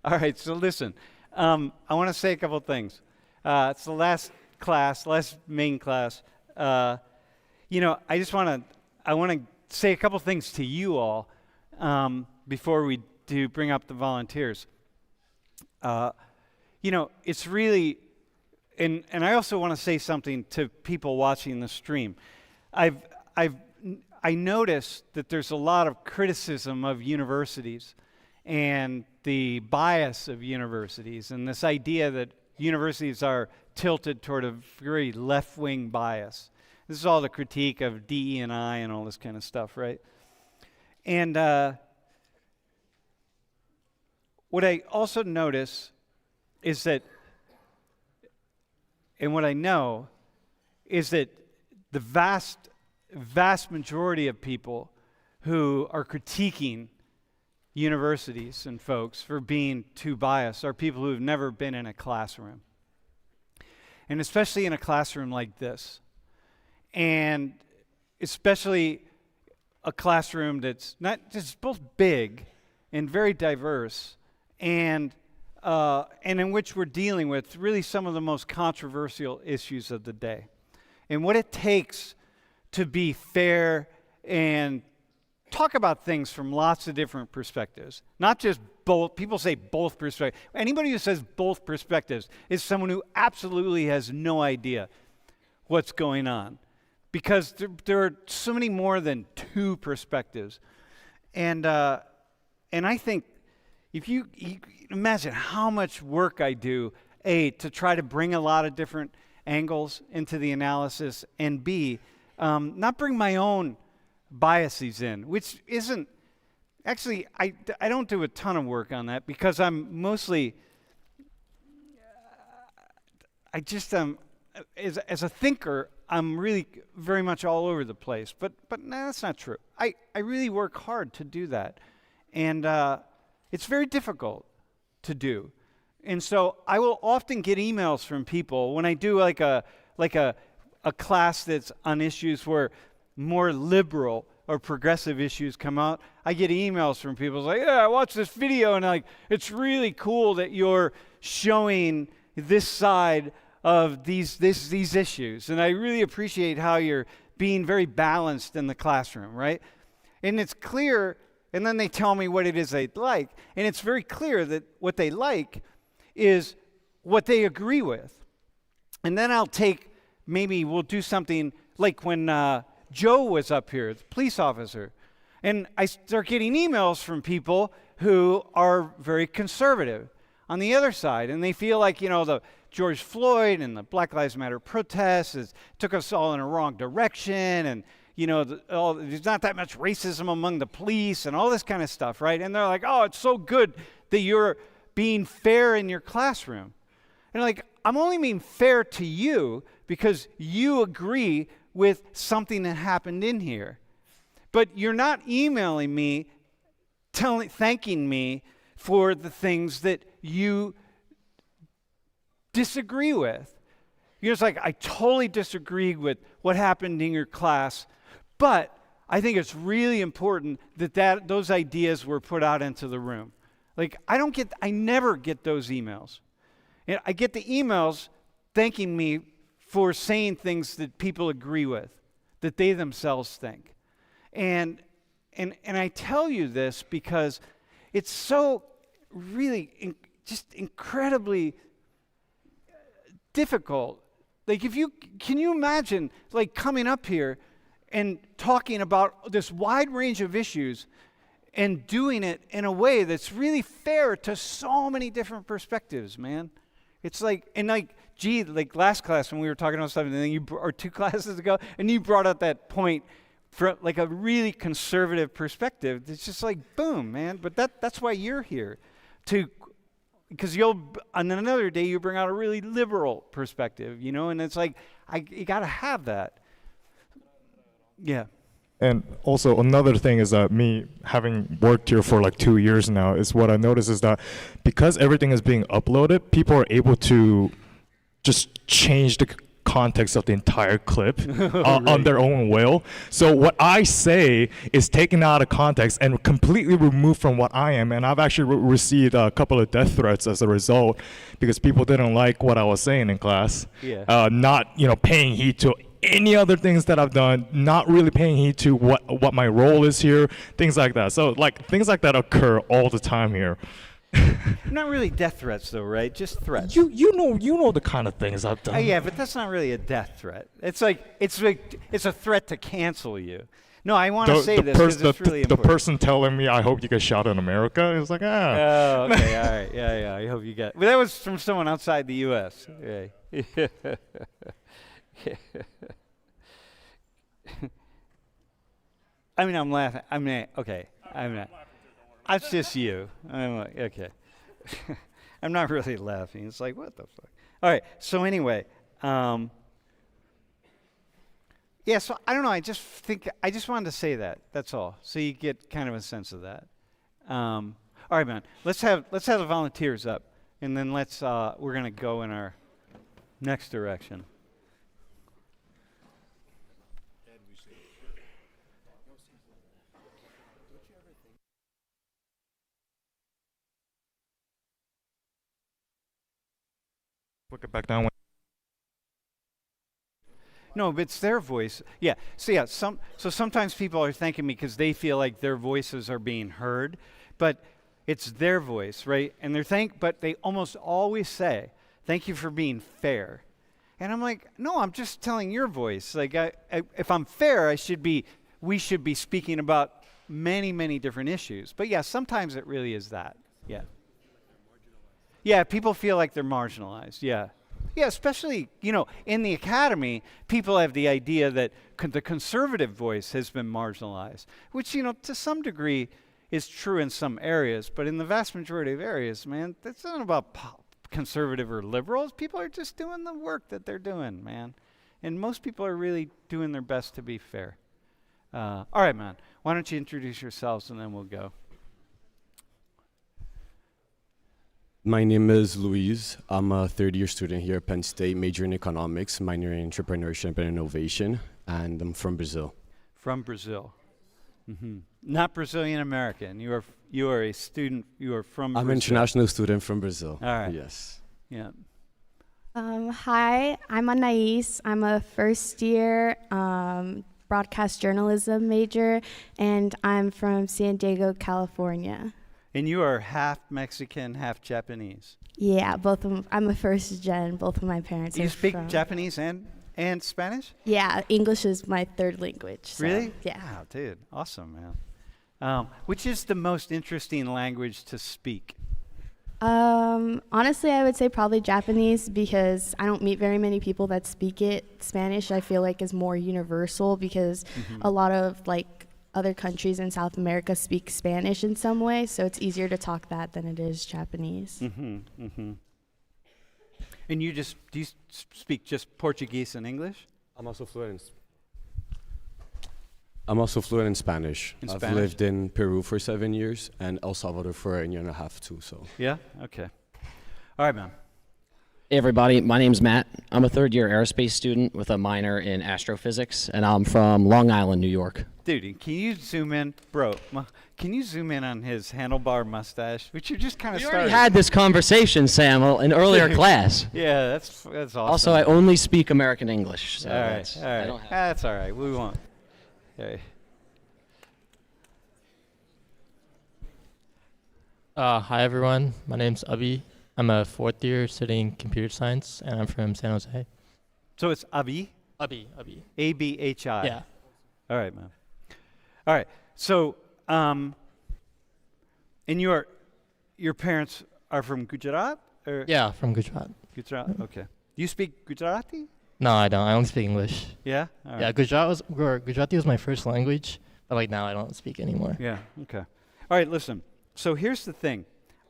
All right, so listen. I want to say a couple of things. It's the last main class. I want to say a couple things to you all before we do bring up the volunteers. It's really, and I also want to say something to people watching the stream. I noticed that there's a lot of criticism of universities and the bias of universities, and this idea that universities are tilted toward a very left-wing bias. This is all the critique of DE&I and all this kind of stuff, right? And what I also notice is that, and what I know, is that the vast majority of people who are critiquing universities and folks for being too biased are people who've never been in a classroom. And especially in a classroom like this. And especially a classroom that's not just both big and very diverse and in which we're dealing with really some of the most controversial issues of the day. And what it takes to be fair and talk about things from lots of different perspectives. Not just both. People say both perspectives. Anybody who says both perspectives is someone who absolutely has no idea what's going on. Because there are so many more than two perspectives. And I think if you imagine how much work I do, A, to try to bring a lot of different angles into the analysis, and B, not bring my own biases in, which isn't, actually, I don't do a ton of work on that because I'm mostly, as a thinker, I'm really very much all over the place, but no, that's not true. I really work hard to do that, and it's very difficult to do. And so I will often get emails from people when I do like a class that's on issues where more liberal or progressive issues come out. I get emails from people like, yeah, I watched this video and like it's really cool that you're showing this side of these issues, and I really appreciate how you're being very balanced in the classroom, right? And it's clear, and then they tell me what it is they like, and it's very clear that what they like is what they agree with. And then we'll do something like when Joe was up here, the police officer, and I start getting emails from people who are very conservative on the other side, and they feel like, the George Floyd and the Black Lives Matter protests took us all in a wrong direction, and there's not that much racism among the police and all this kind of stuff, right? And they're like, oh, it's so good that you're being fair in your classroom. And like, I'm only being fair to you because you agree with something that happened in here. But you're not emailing me, thanking me for the things that you disagree with. It's like, I totally disagree with what happened in your class, but I think it's really important that those ideas were put out into the room. Like, I never get those emails. And I get the emails thanking me for saying things that people agree with, that they themselves think. And I tell you this because it's so really just incredibly difficult. Like, can you imagine like coming up here and talking about this wide range of issues and doing it in a way that's really fair to so many different perspectives, man? It's like, and like, gee, like last class when we were talking about something, or 2 classes ago, and you brought up that point from like a really conservative perspective. It's just like, boom, man. But that's why you're here, because on another day you bring out a really liberal perspective, and it's like, you got to have that. Yeah. And also another thing is that me having worked here for like 2 years now, is what I notice is that because everything is being uploaded, people are able to just change the context of the entire clip on Right. their own will. So what I say is taken out of context and completely removed from what I am. And I've actually received a couple of death threats as a result because people didn't like what I was saying in class. Yeah. Not, paying heed to any other things that I've done, not really paying heed to what my role is here, things like that. So like things like that occur all the time here. Not really death threats, though, right? Just threats. You know the kind of things I've done. Yeah, but that's not really a death threat. It's a threat to cancel you. No, I want to say this because it's really the important. person telling me I hope you get shot in America is like Oh, okay, all right, yeah. I hope you get. But that was from someone outside the U.S. Yeah. I mean, I'm laughing. I mean, okay. I'm not. It's just you. I'm like, okay. I'm not really laughing. It's like, what the fuck? All right. So anyway, yeah. So I don't know. I just wanted to say that. That's all. So you get kind of a sense of that. All right, man. Let's have the volunteers up, and then we're gonna go in our next direction. Look it back down. No, but it's their voice. Yeah. So yeah, sometimes people are thanking me because they feel like their voices are being heard, but it's their voice, right? And but they almost always say, "Thank you for being fair." And I'm like, "No, I'm just telling your voice. Like, if I'm fair, we should be speaking about many, many different issues." But yeah, sometimes it really is that. Yeah. Yeah, people feel like they're marginalized. Yeah. Yeah, especially, in the academy, people have the idea that the conservative voice has been marginalized, which, to some degree is true in some areas, but in the vast majority of areas, man, that's not about conservative or liberals. People are just doing the work that they're doing, man. And most people are really doing their best to be fair. All right, man. Why don't you introduce yourselves and then we'll go. My name is Luis. I'm a third-year student here at Penn State, major in economics, minor in entrepreneurship and innovation, and I'm from Brazil. From Brazil. Mm-hmm. Not Brazilian American. You are a student. You are from I'm Brazil. an international student from Brazil. All right. Yes. Yeah. Hi, I'm Anais. I'm a first-year broadcast journalism major, and I'm from San Diego, California. And you are half Mexican, half Japanese. Yeah, both of them. I'm a first gen. Both of my parents You are speak from. Japanese and Spanish? Yeah, English is my third language. So, Really? Yeah. Wow, dude. Awesome, man. Which is the most interesting language to speak? Honestly, I would say probably Japanese because I don't meet very many people that speak it. Spanish, I feel like, is more universal because a lot of other countries in South America speak Spanish in some way, so it's easier to talk that than it is Japanese. Mm-hmm. Mm-hmm. And do you speak just Portuguese and English? I'm also fluent in Spanish. In I've Spanish? lived in Peru for 7 years and El Salvador for a year and a half too. So. Yeah? Okay. All right, man. Hey everybody, my name's Matt. I'm a third-year aerospace student with a minor in astrophysics, and I'm from Long Island, New York. Dude, can you zoom in? Bro, can you zoom in on his handlebar mustache? Which you just kind of We started. already had this conversation, Sam, in earlier class. Yeah, that's awesome. Also, I only speak American English. So all right. I don't have That's all right. We won't. Okay. Hi everyone, my name's Abi. I'm a fourth year studying computer science and I'm from San Jose. So it's Abi? Abi. A-B-H-I. Yeah. All right, man. All right. So, and your parents are from Gujarat? Or Yeah, from Gujarat. Gujarat? Okay. You speak Gujarati? No, I don't. I only speak English. Yeah? All Yeah, right. Gujarati was my first language, but now I don't speak anymore. Yeah, okay. All right, listen. So here's the thing.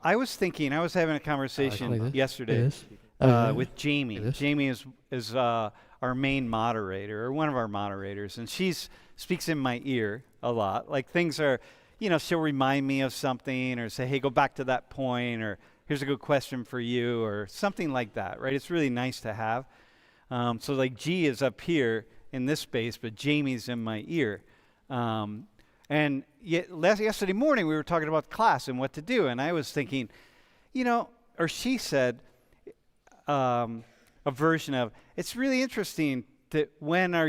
I was having a conversation yesterday with Jamie. Jamie is our main moderator, or one of our moderators, and she speaks in my ear a lot. Like things are, she'll remind me of something or say, hey, go back to that point, or here's a good question for you, or something like that, right? It's really nice to have. So like G is up here in this space, but Jamie's in my ear. And yet yesterday morning we were talking about class and what to do, and I was thinking, or she said a version of, it's really interesting that when are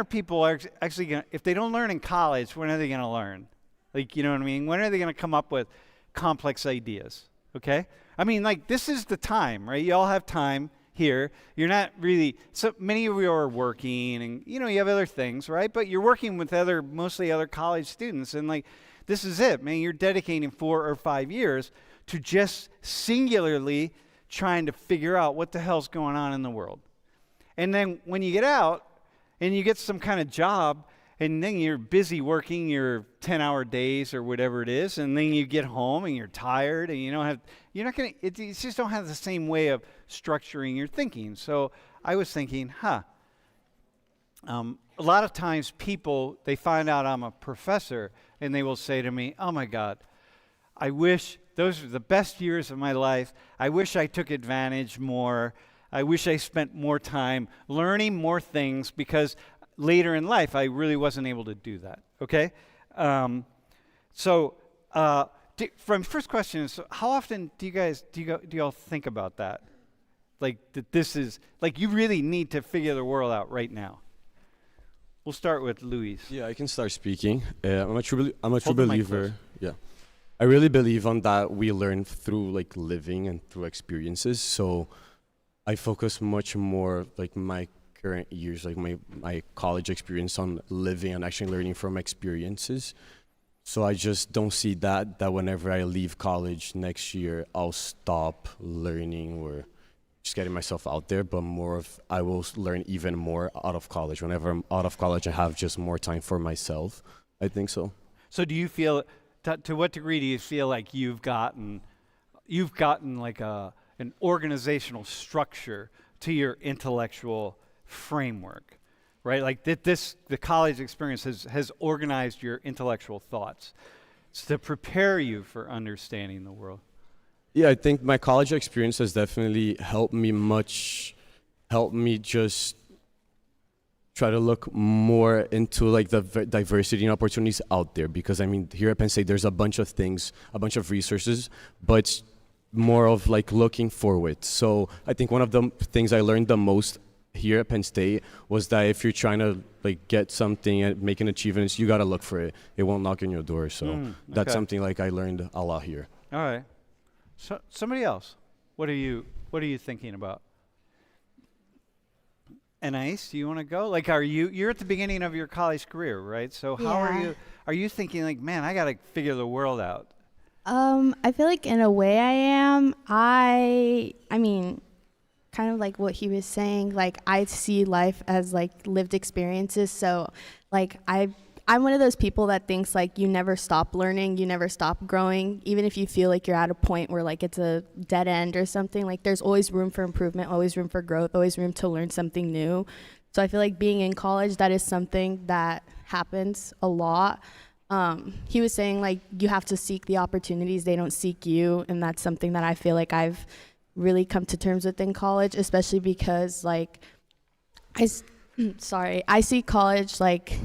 people actually going to, if they don't learn in college, when are they going to learn? Like, you know what I mean? When are they going to come up with complex ideas? Okay? I mean, like, this is the time, right? You all have time here. You're not really, so many of you are working and, you have other things, right? But you're working with mostly other college students. And, like, this is it, man. You're dedicating 4 or 5 years to just singularly trying to figure out what the hell's going on in the world. And then when you get out and you get some kind of job, and then you're busy working your 10-hour days or whatever it is, and then you get home and you're tired, and you just don't have the same way of structuring your thinking. So I was thinking, a lot of times people, they find out I'm a professor, and they will say to me, oh my God, I wish those were the best years of my life. I wish I took advantage more. I wish I spent more time learning more things, because later in life, I really wasn't able to do that, okay? From first question is, how often do y'all think about that? Like, that this is, like, you really need to figure the world out right now. We'll start with Luis. Yeah, I can start speaking. I'm a true Hold the mic believer. close. Yeah, I really believe on that we learn through like living and through experiences. So I focus much more like my current years, like my college experience, on living and actually learning from experiences. So I just don't see that whenever I leave college next year, I'll stop learning or just getting myself out there, but more of I will learn even more out of college. Whenever I'm out of college, I have just more time for myself. I think so. So do you feel, to what degree do you feel like you've gotten like an organizational structure to your intellectual framework, right? Like the college experience has organized your intellectual thoughts to prepare you for understanding the world. Yeah, I think my college experience has definitely helped me just try to look more into like the diversity and opportunities out there, because I mean, here at Penn State, there's a bunch of things, a bunch of resources, but it's more of like looking forward. So I think one of the things I learned the most here at Penn State was that if you're trying to like get something and make an achievement, you got to look for it. It won't knock on your door. So that's something like I learned a lot here. All right. So somebody else, what are you thinking about? Anais, do you want to go? Like, you're at the beginning of your college career, right? So how are you thinking like, man, I got to figure the world out? I feel like in a way I am. I mean, kind of like what he was saying, like I see life as like lived experiences. So like I'm one of those people that thinks like you never stop learning, you never stop growing, even if you feel like you're at a point where like it's a dead end or something. Like there's always room for improvement, always room for growth, always room to learn something new. So I feel like being in college, that is something that happens a lot. He was saying like you have to seek the opportunities, they don't seek you, and that's something that I feel like I've really come to terms with in college, especially because like I see college like,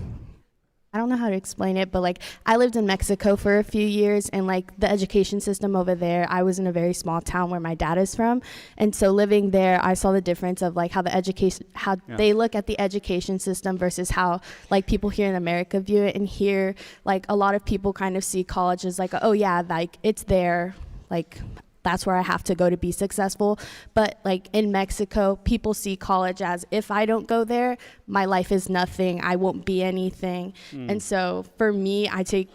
I don't know how to explain it, but like I lived in Mexico for a few years, and like the education system over there, I was in a very small town where my dad is from, and so living there I saw the difference of like how they look at the education system versus how like people here in America view it. And here like a lot of people kind of see college as like, oh yeah, like it's there, like that's where I have to go to be successful. But like in Mexico, people see college as, if I don't go there, my life is nothing, I won't be anything. And so for me, I kind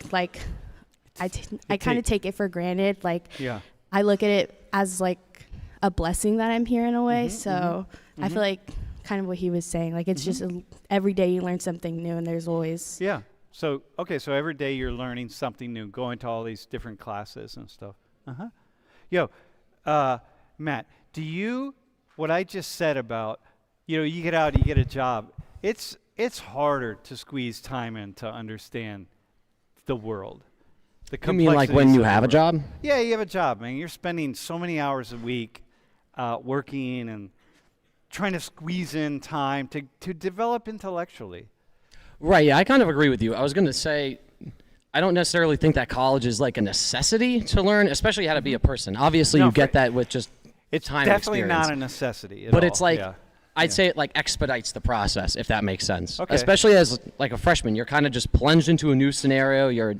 of take it for granted. Like I look at it as like a blessing that I'm here in a way. So I feel like kind of what he was saying, like it's just every day you learn something new, and there's always. Yeah. So every day you're learning something new, going to all these different classes and stuff. Matt, what I just said about, you get out, you get a job, it's harder to squeeze time in to understand the world. You mean like when you have a job? Yeah, you have a job, man. You're spending so many hours a week working, and trying to squeeze in time to develop intellectually. Right, yeah, I kind of agree with you. I was going to say, I don't necessarily think that college is like a necessity to learn, especially how to be a person. Obviously, No, you get that with just It's time and definitely experience. not a necessity at But all. it's like, Yeah. I'd say it like expedites the process, if that makes sense. Okay. Especially as like a freshman, you're kind of just plunged into a new scenario. You're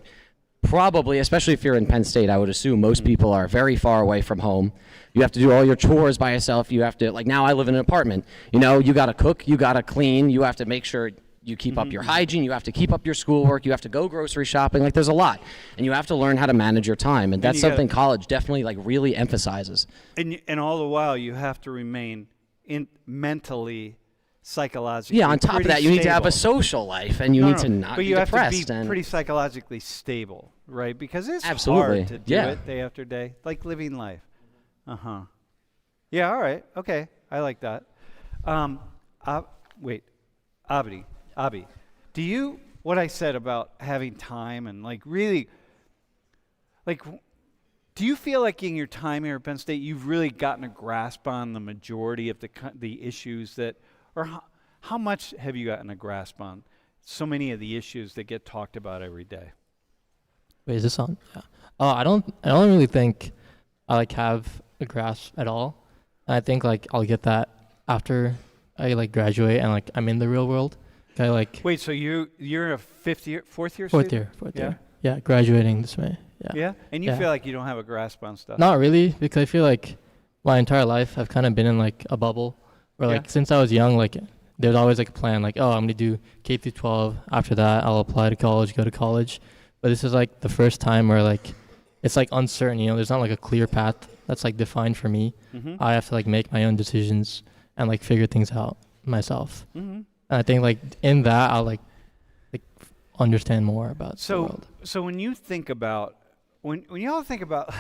probably, especially if you're in Penn State, I would assume most people are very far away from home. You have to do all your chores by yourself. You have to, like now I live in an apartment. You know, you got to cook, you got to clean, you have to make sure you keep up your hygiene, you have to keep up your schoolwork, you have to go grocery shopping. Like there's a lot. And you have to learn how to manage your time. And that's you gotta- something college definitely like really emphasizes. And all the while, you have to remain mentally, psychologically. Yeah, on top of pretty that, you need to have a stable. social life, and you No, need no, to not but be you have depressed. to be and pretty psychologically stable, right? Because it's Absolutely, hard to do yeah. it day after day, like living life. Yeah. All right. Okay. I like that. Wait, Abdi, do you what I said about having time and like really, like, do you feel like in your time here at Penn State, you've really gotten a grasp on the majority of the issues that, or how much have you gotten a grasp on so many of the issues that get talked about every day? Wait, is this on? Yeah. I don't really think I like have a grasp at all. And I think like I'll get that after I like graduate and like I'm in the real world. I like Wait, so you're a fourth year fourth student? year. Yeah, graduating this May. Yeah. Yeah, and you Yeah. feel like you don't have a grasp on stuff. Not really, because I feel like my entire life I've kind of been in like a bubble where like Yeah. since I was young, like there's always like a plan like, oh, I'm gonna do K through 12. After that, I'll apply to college, go to college. But this is like the first time where like it's like uncertain, you know, there's not like a clear path that's like defined for me. Mm-hmm. I have to like make my own decisions and like figure things out myself. Mm-hmm. And I think like in that I'll like understand more about the world. So when you think about when y'all think about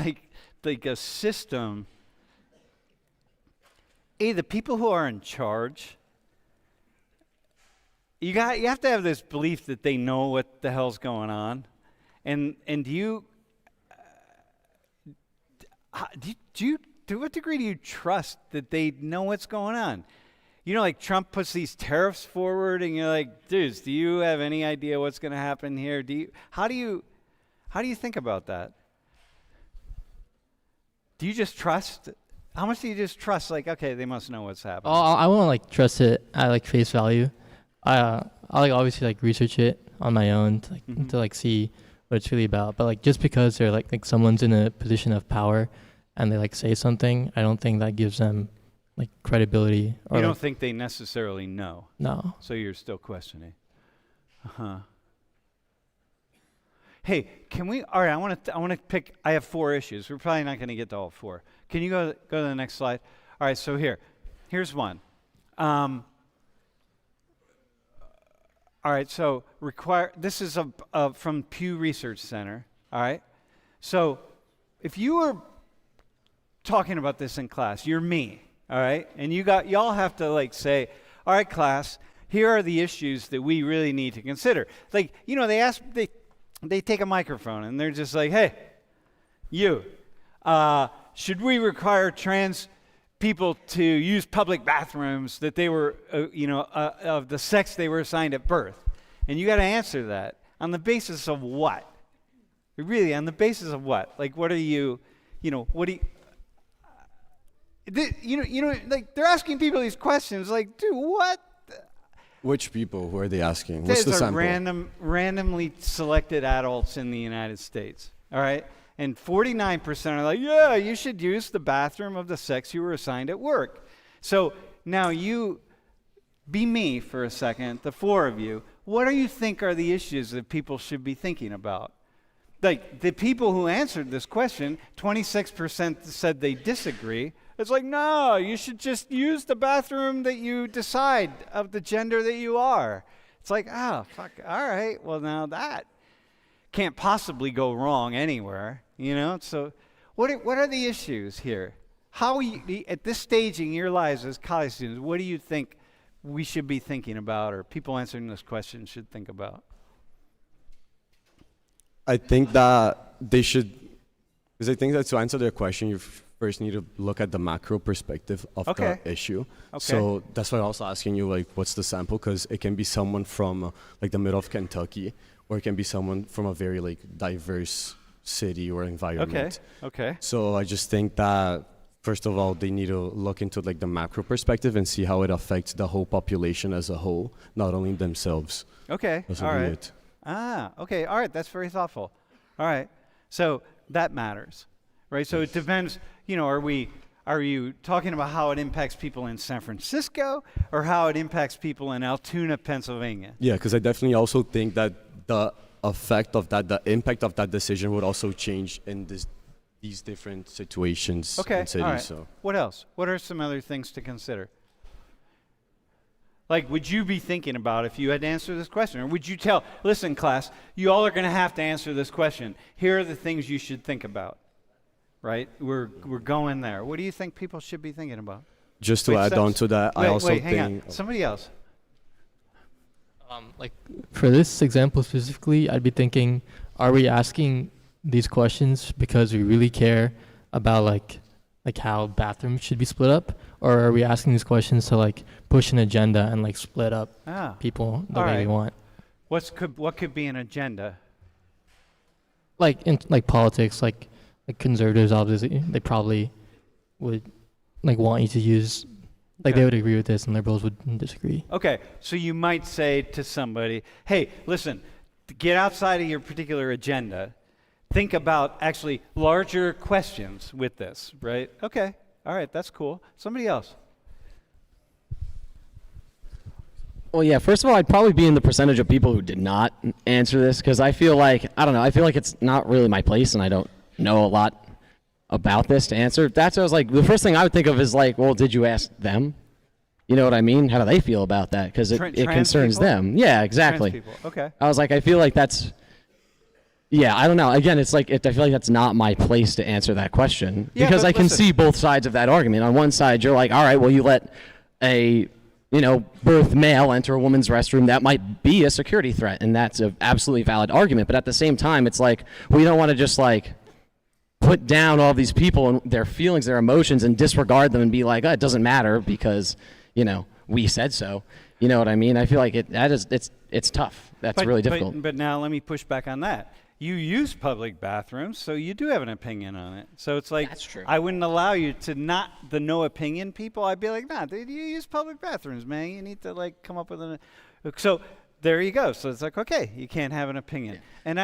like a system, the people who are in charge, you have to have this belief that they know what the hell's going on, and do you to what degree do you trust that they know what's going on? You know, like Trump puts these tariffs forward, and you're like, dudes, do you have any idea what's going to happen here? How do you think about that? Do you just trust? How much do you just trust? Like, okay, they must know what's happening. I won't like trust it at like face value. I like obviously like research it on my own to like see what it's really about. But like just because they're like someone's in a position of power and they like say something, I don't think that gives them like credibility. Or You don't like, think they necessarily know, no. so you're still questioning. Hey, can we? All right, I want to pick. I have 4 issues. We're probably not going to get to all 4. Can you go to the next slide? All right, so here's one. All right, so this is from Pew Research Center. All right, so if you were talking about this in class, you're me. All right, and y'all have to like say, all right, class, here are the issues that we really need to consider. Like, you know, they take a microphone and they're just like, hey, you, should we require trans people to use public bathrooms that they were, of the sex they were assigned at birth? And you got to answer that on the basis of what? Really, on the basis of what? Like, what are you, what do you, like they're asking people these questions. Like, dude, what? Which people? Who are they asking? What's the These are sample? randomly selected adults in the United States. All right, and 49% are like, yeah, you should use the bathroom of the sex you were assigned at work. So now you be me for a second, the 4 of you. What do you think are the issues that people should be thinking about? Like the people who answered this question, 26% said they disagree. It's like, no, you should just use the bathroom that you decide of the gender that you are. It's like, oh, fuck, all right, well, now that can't possibly go wrong anywhere, So what are the issues here? At this stage in your lives as college students, what do you think we should be thinking about, or people answering this question should think about? I think that they should, because I think that to answer their question, you first need to look at the macro perspective of Okay. the issue. Okay. So that's why I'm also asking you, like, what's the sample? Because it can be someone from like the middle of Kentucky, or it can be someone from a very like diverse city or environment. Okay. So I just think that first of all, they need to look into like the macro perspective and see how it affects the whole population as a whole, not only themselves. Okay. That's All really right. it. Okay. All right. That's very thoughtful. All right. So that matters, right? So it depends, are you talking about how it impacts people in San Francisco or how it impacts people in Altoona, Pennsylvania? Yeah, because I definitely also think that the effect of that, the impact of that decision would also change in these different situations Okay. in cities. All right. So What else? What are some other things to consider? Like, would you be thinking about if you had to answer this question? Or would you listen, class, you all are going to have to answer this question. Here are the things you should think about, right? We're going there. What do you think people should be thinking about? just to Wait, add so- on to that, I also hang think on. Somebody else. Like for this example specifically, I'd be thinking, are we asking these questions because we really care about like how bathrooms should be split up, or are we asking these questions to like push an agenda and like split up people the all way right. we want? What could be an agenda? Like in like politics, like conservatives, obviously they probably would like want you to use, like they Okay. would agree with this and liberals would disagree. Okay, so you might say to somebody, hey, listen, get outside of your particular agenda. Think about actually larger questions with this, right? Okay, all right, that's cool. Somebody else. Well, yeah, first of all, I'd probably be in the percentage of people who did not answer this because I feel like it's not really my place and I don't know a lot about this to answer. That's what I was like, the first thing I would think of is like, well, did you ask them? You know what I mean? How do they feel about that? Because it Trans concerns people? them. Yeah, exactly. Trans people. Okay. I was like, I feel like that's, yeah, I don't know. Again, it's like, I feel like that's not my place to answer that question Yeah, because but I can listen. see both sides of that argument. On one side, you're like, all right, well, you let a, birth male enter a woman's restroom, that might be a security threat, and that's an absolutely valid argument. But at the same time, it's like, we don't want to just like put down all these people and their feelings, their emotions, and disregard them and be like, oh, it doesn't matter because, we said so. You know what I mean? I feel like it's tough. That's really difficult. But now let me push back on that. You use public bathrooms, so you do have an opinion on it. So it's like, That's true. I wouldn't allow you to not the no opinion people. I'd be like, nah, dude, you use public bathrooms, man. You need to like come up with so there you go. So it's like, okay, you can't have an opinion. And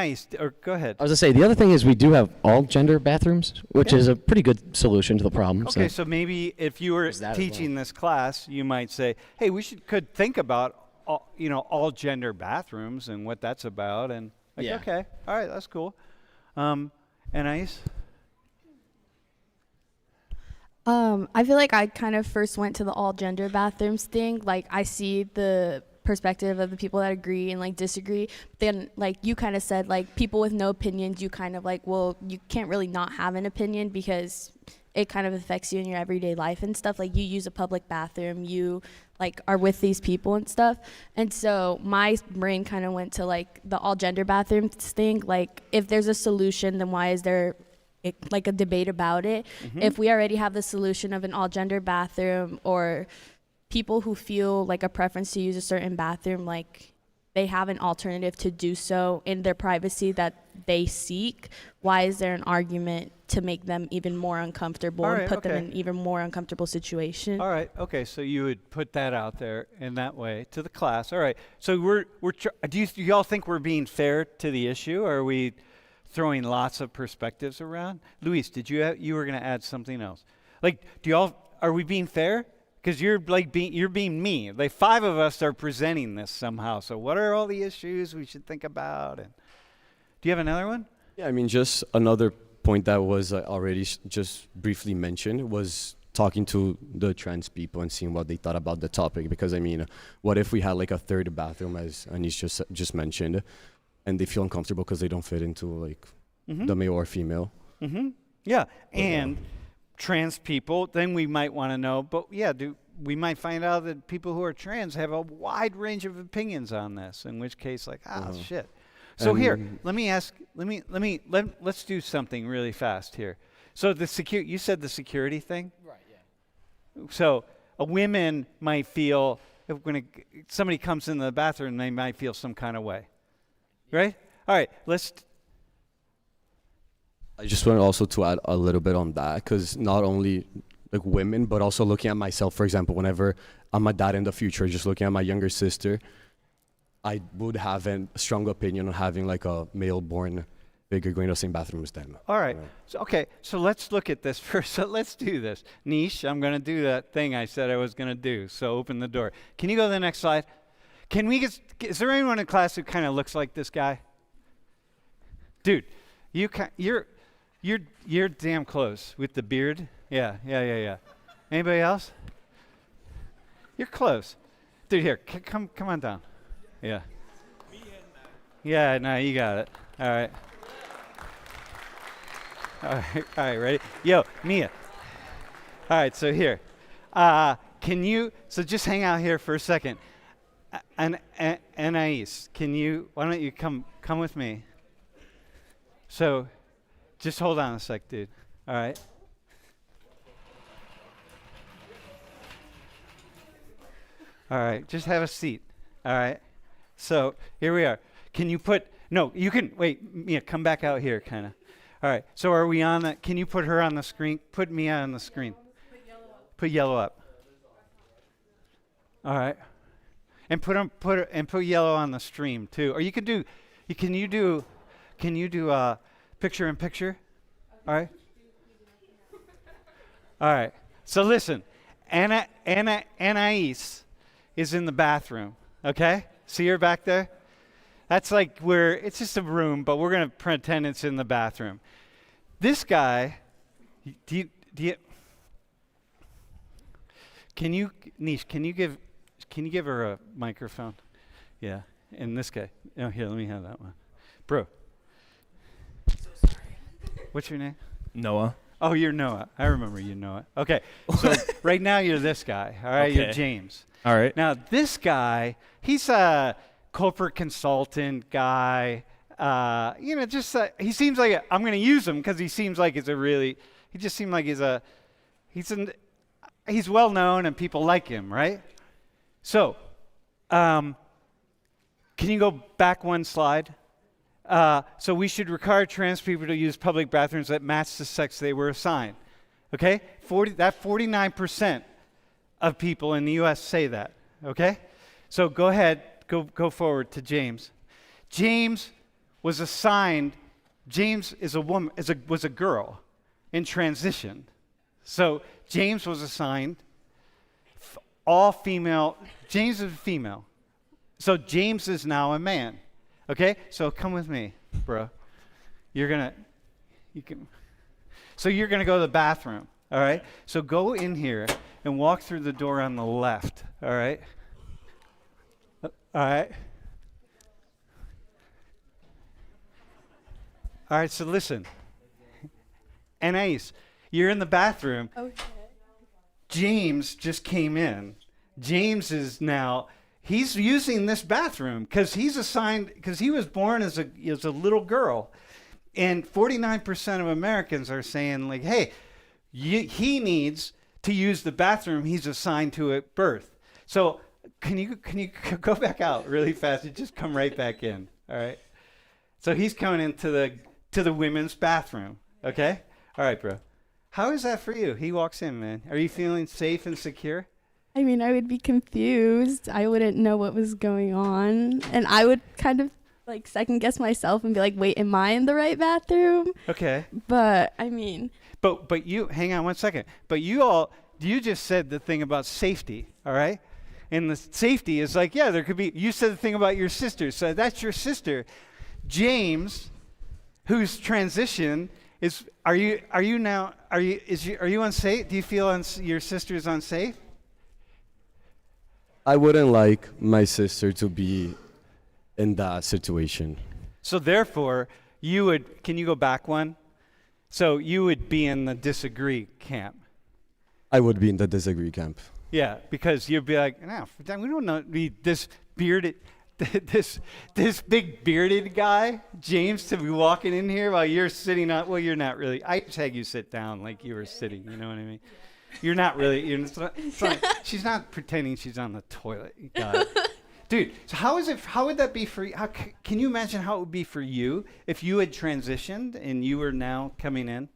go ahead. I was gonna say the other thing is we do have all gender bathrooms, which Yeah. is a pretty good solution to the problem. Okay, so maybe if you were There's that as teaching this class, you might say, hey, could think about all gender bathrooms and what that's about, and like, Yeah. okay, all right, that's cool. Anais? I feel like I kind of first went to the all gender bathrooms thing. Like I see the perspective of the people that agree and like disagree. Then like you kind of said, like people with no opinions, you kind of like, well, you can't really not have an opinion because it kind of affects you in your everyday life and stuff. Like you use a public bathroom, you like are with these people and stuff. And so my brain kind of went to like the all gender bathrooms thing. Like if there's a solution, then why is there like a debate about it? If we already have the solution of an all gender bathroom, or people who feel like a preference to use a certain bathroom, like they have an alternative to do so in their privacy that they seek, why is there an argument to make them even more uncomfortable All and right, put them okay. in an even more uncomfortable situation? All right, okay, so you would put that out there in that way to the class. All right, so do you all think we're being fair to the issue, or are we throwing lots of perspectives around? Luis, you were going to add something else? Like, are we being fair? Because you're being me. Like 5 of us are presenting this somehow. So what are all the issues we should think about? And do you have another one? Yeah, I mean, just another point that was already just briefly mentioned was talking to the trans people and seeing what they thought about the topic. Because I mean, what if we had like a third bathroom, as Anis just mentioned, and they feel uncomfortable because they don't fit into like the male or female? Yeah, and trans people, then we might want to know, but yeah, we might find out that people who are trans have a wide range of opinions on this, in which case like, shit. So here, let's do something really fast here. So you said the security thing? Right, yeah. So a women might feel, if when somebody comes into the bathroom, they might feel some kind of way. Right? All right, I just want also to add a little bit on that, because not only like women, but also looking at myself, for example, whenever I'm a dad in the future, just looking at my younger sister, I would have a strong opinion on having like a male-born figure going to the same bathroom as them. all right. You know? So, okay, so let's look at this first. So let's do this. Niche, I'm going to do that thing I said I was going to do. So open the door. Can you go to the next slide? Is there anyone in class who kind of looks like this guy? Dude, you're damn close with the beard. Yeah. Anybody else? You're close. Dude, here, come on down. Yeah. Yeah, no, you got it. All right. All right, ready? Yo, Mia. All right, so here. So just hang out here for a second. Anais, why don't you come with me? So, just hold on a sec, dude. All right. All right, just have a seat. All right. So, here we are. Wait, Mia, come back out here, kind of. All right, so are we on that? Can you put her on the screen? Put Mia on the screen. Put yellow up. All right. And put yellow on the stream too. Or can you do picture in picture? All right. All right. So listen, Anais is in the bathroom. Okay? See her back there? That's like it's just a room, but we're going to pretend it's in the bathroom. This guy, can you give her a microphone? Yeah. And this guy. Oh, here, let me have that one. Bro. So sorry. What's your name? Noah. Oh, you're Noah. I remember you, Noah. Okay. So right now you're this guy. All right. Okay. You're James. All right. Now this guy, he's a corporate consultant guy. He seems like I'm going to use him because he seems like he just seemed like he's well known and people like him, right? So, can you go back one slide? So we should require trans people to use public bathrooms that match the sex they were assigned. Okay? 49% of people in the U.S. say that. Okay? So go ahead, go forward to James. James was assigned. James is a woman. Was a girl in transition. So James was assigned all female. James is female. So James is now a man. Okay? So come with me, bro. So you're gonna go to the bathroom. All right? So go in here and walk through the door on the left. All right? All right? All right, so listen. Anais, you're in the bathroom. Okay. James just came in. James is now, he's using this bathroom because he was born as a little girl. And 49% of Americans are saying, like, hey, he needs to use the bathroom he's assigned to at birth. So can you go back out really fast and just come right back in, all right? So he's coming into the women's bathroom, okay? All right, bro. How is that for you? He walks in, man. Are you feeling safe and secure? I mean, I would be confused. I wouldn't know what was going on. And I would kind of like second guess myself and be like, wait, am I in the right bathroom? Okay. But I mean. But you, hang on one second. But you just said the thing about safety, all right? And the safety is like, yeah, there could be, you said the thing about your sister. So that's your sister. James, whose transition is, are you unsafe? Do you feel your sister is unsafe? I wouldn't like my sister to be in that situation. So therefore, can you go back one? So you would be in the disagree camp. I would be in the disagree camp. Yeah, because you'd be like, no, we don't know, this bearded, this big bearded guy, James, to be walking in here while you're sitting on. Well, you're not really. I just had you sit down like you were sitting. You know what I mean? You're not really. She's not pretending she's on the toilet. You got it. Dude, so how is it? How would that be for you? Can you imagine how it would be for you if you had transitioned and you were now coming in?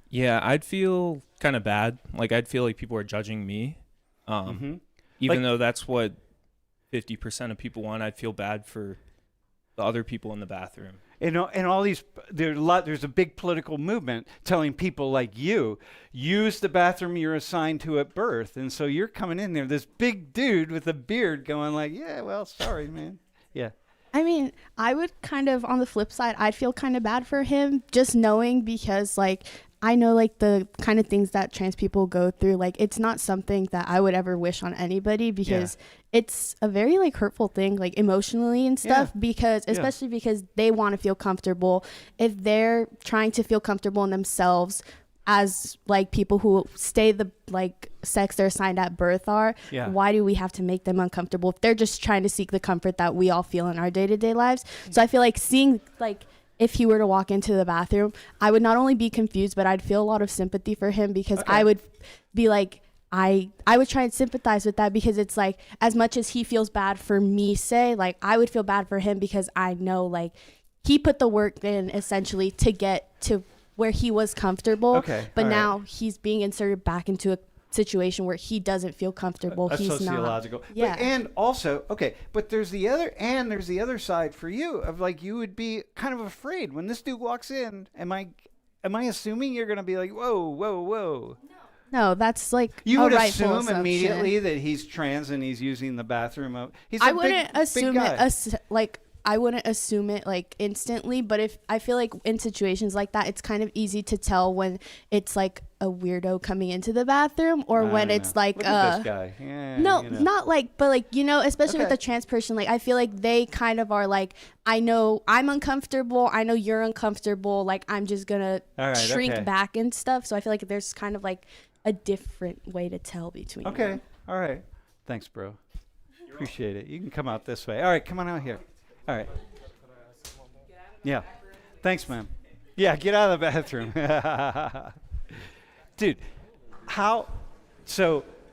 Yeah, I'd feel kind of bad. Like I'd feel like people are judging me. Even though that's what 50% of people want, I'd feel bad for the other people in the bathroom. And all these, there's a big political movement telling people like you, use the bathroom you're assigned to at birth. And so you're coming in there, this big dude with a beard going like, yeah, well, sorry, man. Yeah. I mean, I would kind of, on the flip side, I'd feel kind of bad for him just knowing, because like I know like the kind of things that trans people go through, like it's not something that I would ever wish on anybody, because it's a very like hurtful thing, like emotionally and stuff, because especially because they want to feel comfortable. If they're trying to feel comfortable in themselves as like people who stay the like sex they're assigned at birth are, why do we have to make them uncomfortable if they're just trying to seek the comfort that we all feel in our day-to-day lives? So I feel like seeing like, if he were to walk into the bathroom, I would not only be confused, but I'd feel a lot of sympathy for him, because I would be like, I would try and sympathize with that, because it's like, as much as he feels bad for me, say, like, I would feel bad for him, because I know like he put the work in essentially to get to where he was comfortable. But now he's being inserted back into a situation where he doesn't feel comfortable. He's sociological. Not. Yeah. And also, but there's the other side for you of like, you would be kind of afraid when this dude walks in. Am I assuming you're going to be like, whoa? No, that's like you would rightful assume assumption. Immediately that he's trans and he's using the bathroom. I wouldn't assume it I wouldn't assume it like instantly, but if I feel like in situations like that, it's kind of easy to tell when it's like a weirdo coming into the bathroom, or when it's like look at this guy. Yeah, not like, but like, especially with a trans person, like I feel like they kind of are like, I know I'm uncomfortable, I know you're uncomfortable, like I'm just gonna shrink back and stuff. So I feel like there's kind of like a different way to tell between them. All right, thanks, bro. Appreciate it. You can come out this way. All right, come on out here. All right. Yeah. Thanks, man. Yeah, get out of the bathroom. Dude,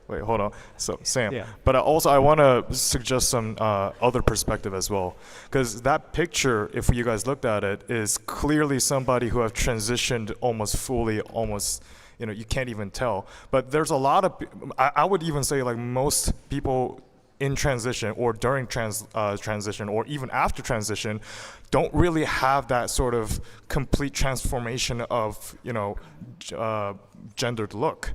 Wait, hold on. So, Sam, but I want to suggest some other perspective as well. Because that picture, if you guys looked at it, is clearly somebody who have transitioned almost fully, you can't even tell. But there's a lot of, I would even say like most people in transition or during transition or even after transition don't really have that sort of complete transformation of gendered look.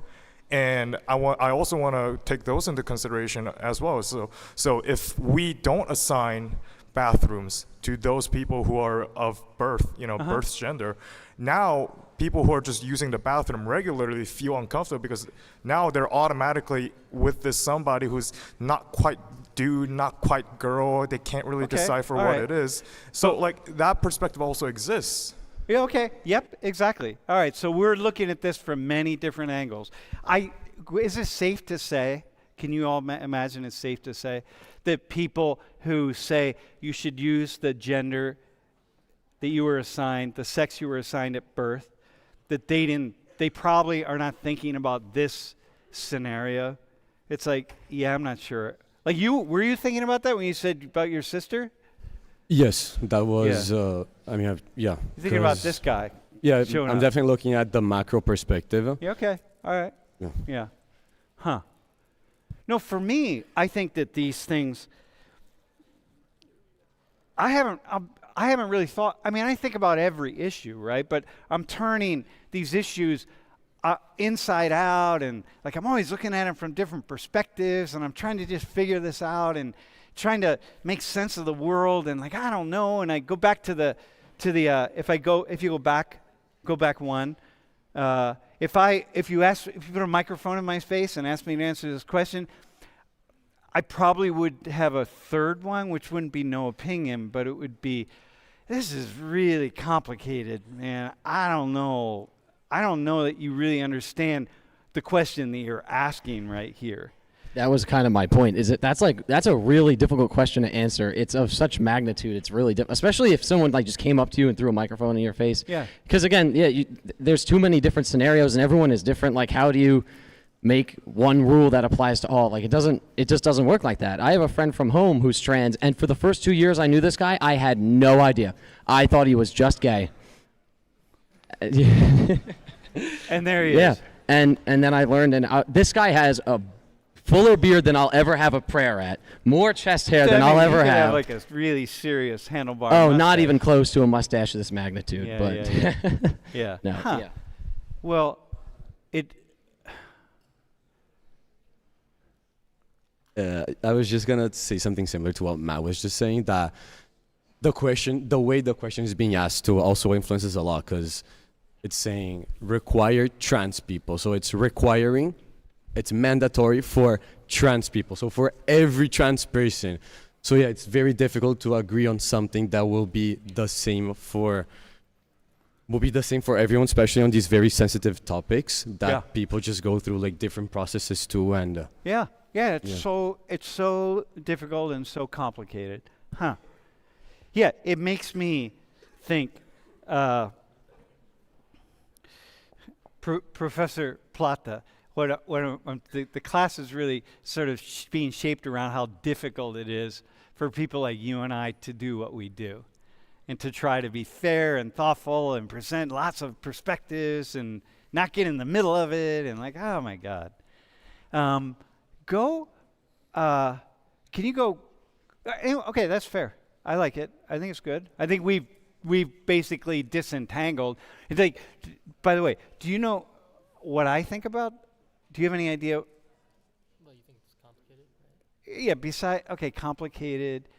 And I also want to take those into consideration as well. So if we don't assign bathrooms to those people who are of birth, birth gender, now people who are just using the bathroom regularly feel uncomfortable, because now they're automatically with this somebody who's not quite dude, not quite girl. They can't really decipher what it is. So like that perspective also exists. Yeah, okay. Yep, exactly. All right, so we're looking at this from many different angles. Is it safe to say, can you all imagine it's safe to say that people who say you should use the gender that you were assigned, the sex you were assigned at birth, that they probably are not thinking about this scenario? It's like, yeah, I'm not sure. Like were you thinking about that when you said about your sister? Yes, that was, You're thinking about this guy. Yeah, I'm definitely looking at the macro perspective. Yeah, okay, all right. Yeah. Huh. No, for me, I think that these things, I haven't really thought, I think about every issue, right? But I'm turning these issues inside out, and like I'm always looking at them from different perspectives, and I'm trying to just figure this out and trying to make sense of the world, and like I don't know, and I go back to the if you go back one, if you put a microphone in my face and ask me to answer this question, I probably would have a third one, which wouldn't be no opinion, but it would be, this is really complicated, man. I don't know that you really understand the question that you're asking right here. That was kind of my point. That's a really difficult question to answer. It's of such magnitude. It's really especially if someone like just came up to you and threw a microphone in your face. Yeah. Because again, there's too many different scenarios and everyone is different. Like, how do you make one rule that applies to all? Like, it just doesn't work like that. I have a friend from home who's trans, and for the first 2 years I knew this guy, I had no idea. I thought he was just gay. And there he Yeah. is. And then I learned, and this guy has a fuller beard than I'll ever have a prayer at, more chest hair than I'll ever you could have. like a really serious handlebar. Oh, not mustache. even close to a mustache of this magnitude. Yeah, but yeah, Yeah. no, Huh. yeah. Well, it. I was just gonna say something similar to what Matt was just saying, that the way the question is being asked too also influences a lot, because it's saying require trans people. So it's requiring, it's mandatory for trans people. So for every trans person. So yeah, it's very difficult to agree on something that will be the same for everyone, especially on these very sensitive topics that Yeah. people just go through like different processes too. And Yeah. Yeah. It's Yeah. so difficult and so complicated. Huh. Yeah. It makes me think. Professor Plata, the class is really sort of being shaped around how difficult it is for people like you and I to do what we do, and to try to be fair and thoughtful and present lots of perspectives and not get in the middle of it and like, oh my God. Can you go? Anyway, okay, that's fair. I like it. I think it's good. I think we've basically disentangled. It's like, by the way, do you know what I think about? Do you have any idea? Well, you think it's complicated, right? Yeah, complicated.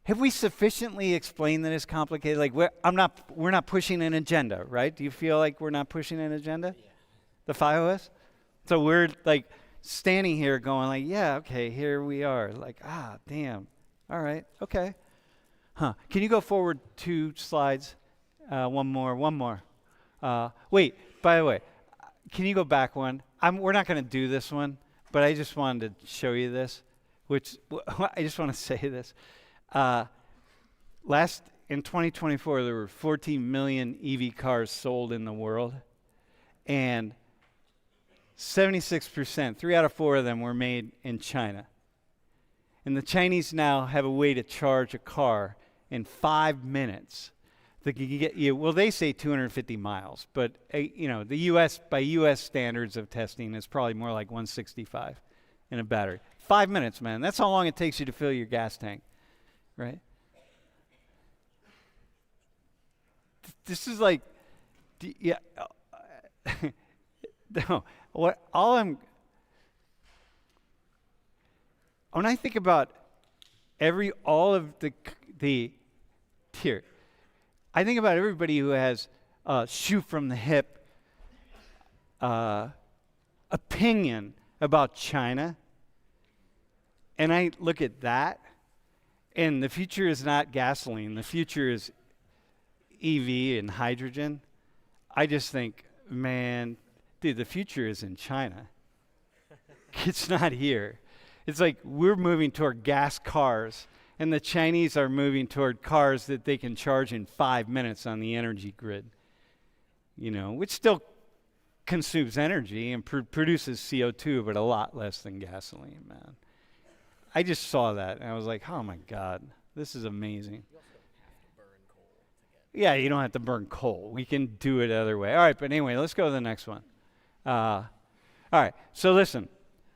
Have we sufficiently explained that it's complicated? Like, we're not pushing an agenda, right? Do you feel like we're not pushing an agenda? Yeah. The five of us? So we're like standing here going like, yeah, okay, here we are. Like, damn. All right, okay. Huh. Can you go forward 2 slides? One more. Wait, by the way, can you go back one? We're not going to do this one, but I just wanted to show you this, I just want to say this. In 2024, there were 14 million EV cars sold in the world, and 76%, 3 out of 4 of them were made in China. And the Chinese now have a way to charge a car in 5 minutes. They can get you, well, they say 250 miles, but the U.S., by U.S. standards of testing, is probably more like 165 in a battery. 5 minutes, man. That's how long it takes you to fill your gas tank, right? This is like, yeah. No, when I think about all of the here, I think about everybody who has shoot from the hip opinion about China, and I look at that, and the future is not gasoline. The future is EV and hydrogen. I just think, man, dude, the future is in China. It's not here. It's like we're moving toward gas cars, and the Chinese are moving toward cars that they can charge in 5 minutes on the energy grid, which still consumes energy and produces CO2, but a lot less than gasoline, man. I just saw that, and I was like, oh my God, this is amazing. Yeah, you don't have to burn coal. We can do it other way. All right, but anyway, let's go to the next one. All right, so listen.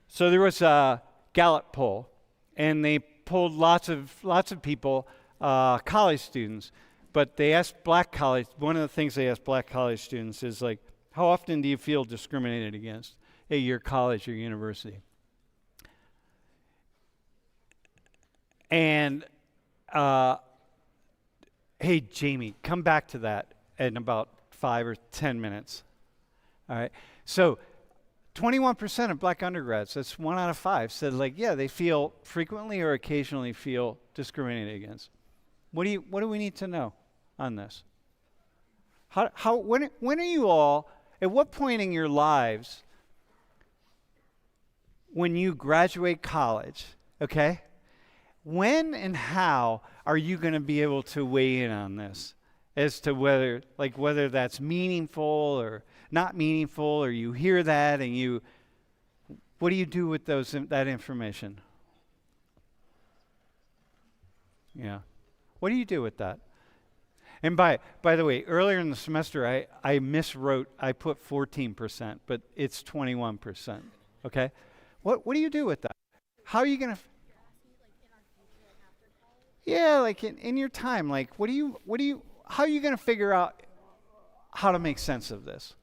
So there was a Gallup poll, and they polled lots of people, college students, but they asked one of the things they asked black college students is like, how often do you feel discriminated against at your college or university? And hey, Jamie, come back to that in about 5 or 10 minutes. All right. So 21% of black undergrads, that's 1 out of 5, said they feel frequently or occasionally feel discriminated against. What do we need to know on this? When are you all, at what point in your lives, when you graduate college, okay? When and how are you going to be able to weigh in on this as to whether that's meaningful or not meaningful, or you hear that and what do you do with that information? Yeah. What do you do with that? And by the way, earlier in the semester, I miswrote. I put 14%, but it's 21%. Okay? What do you do with that? How are you going to... Yeah, like in your time, like how are you going to figure out how to make sense of this?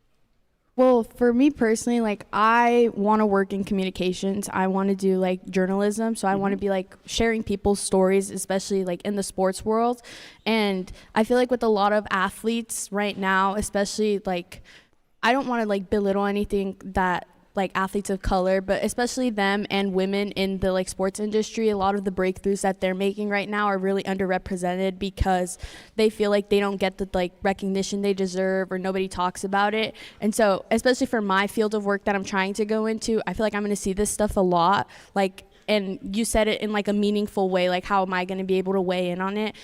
Well, for me personally, like I want to work in communications. I want to do like journalism. So I want to be like sharing people's stories, especially like in the sports world. And I feel like with a lot of athletes right now, especially like, I don't want to like belittle anything that like athletes of color, but especially them and women in the like sports industry, a lot of the breakthroughs that they're making right now are really underrepresented because they feel like they don't get the like recognition they deserve or nobody talks about it. And so, especially for my field of work that I'm trying to go into, I feel like I'm going to see this stuff a lot. Like, and you said it in like a meaningful way, like how am I going to be able to weigh in on it?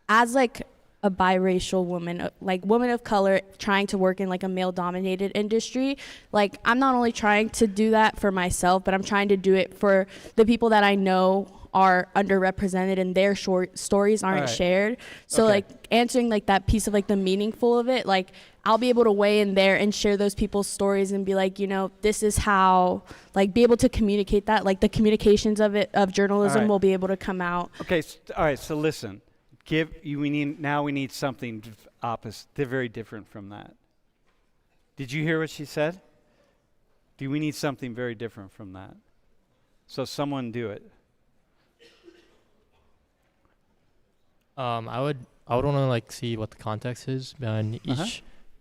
As like a biracial woman, like woman of color trying to work in like a male-dominated industry, like I'm not only trying to do that for myself, but I'm trying to do it for the people that I know are underrepresented and their short stories aren't shared. So like answering like that piece of like the meaningful of it, like I'll be able to weigh in there and share those people's stories and be like, you know, this is how, like be able to communicate that, like the communications of it, of journalism will be able to come out. Okay, all right, so listen. We need something opposite, very different from that. Did you hear what she said? We need something very different from that. So someone do it. I would want to like see what the context is behind